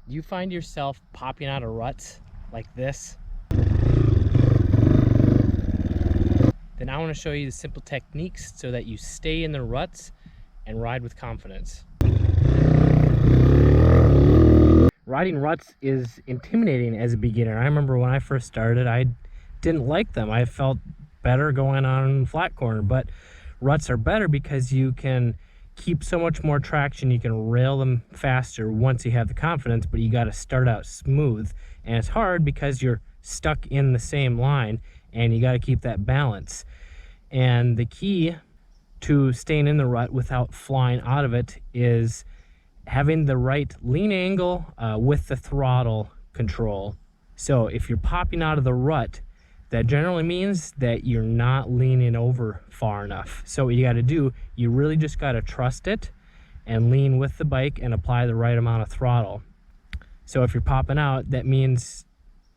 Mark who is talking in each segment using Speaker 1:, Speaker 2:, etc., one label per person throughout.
Speaker 1: You find yourself popping out of ruts like this, then I want to show you the simple techniques so that you stay in the ruts and ride with confidence. Riding ruts is intimidating as a beginner. I remember when I first started, I didn't like them. I felt better going on flat corner, but ruts are better because you can keep so much more traction. You can rail them faster once you have the confidence, but you got to start out smooth. And it's hard because you're stuck in the same line and you got to keep that balance. And the key to staying in the rut without flying out of it is having the right lean angle with the throttle control. So if you're popping out of the rut, that generally means that you're not leaning over far enough. So what you got to do, you really just got to trust it and lean with the bike and apply the right amount of throttle. So if you're popping out, that means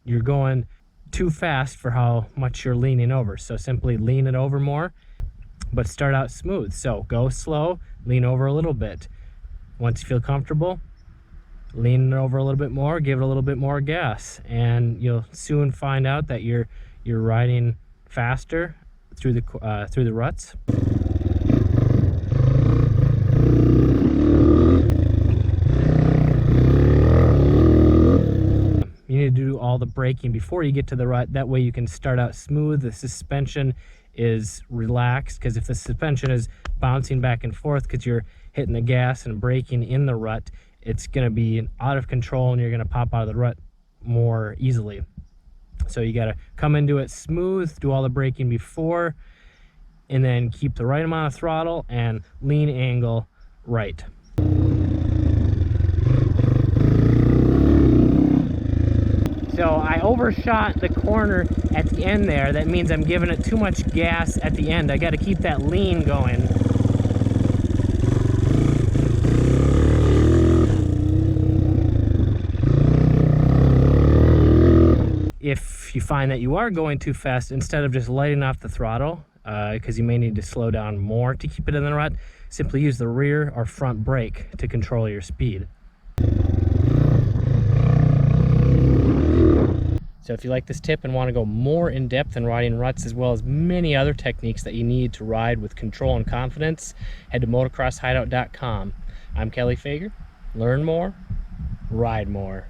Speaker 1: you're going too fast for how much you're leaning over. So simply lean it over more, but start out smooth. So go slow, lean over a little bit. Once you feel comfortable, lean it over a little bit more, give it a little bit more gas, and you'll soon find out that you're riding faster through the ruts. You need to do all the braking before you get to the rut. That way you can start out smooth. The suspension is relaxed, because if the suspension is bouncing back and forth because you're hitting the gas and braking in the rut, it's going to be out of control and you're going to pop out of the rut more easily. So you got to come into it smooth, do all the braking before, and then keep the right amount of throttle and lean angle right. So I overshot the corner at the end there. That means I'm giving it too much gas at the end. I got to keep that lean going. If you find that you are going too fast, instead of just letting off the throttle, because you may need to slow down more to keep it in the rut, simply use the rear or front brake to control your speed. So if you like this tip and want to go more in depth in riding ruts, as well as many other techniques that you need to ride with control and confidence, head to motocrosshideout.com. I'm Kelly Fager. Learn more, ride more.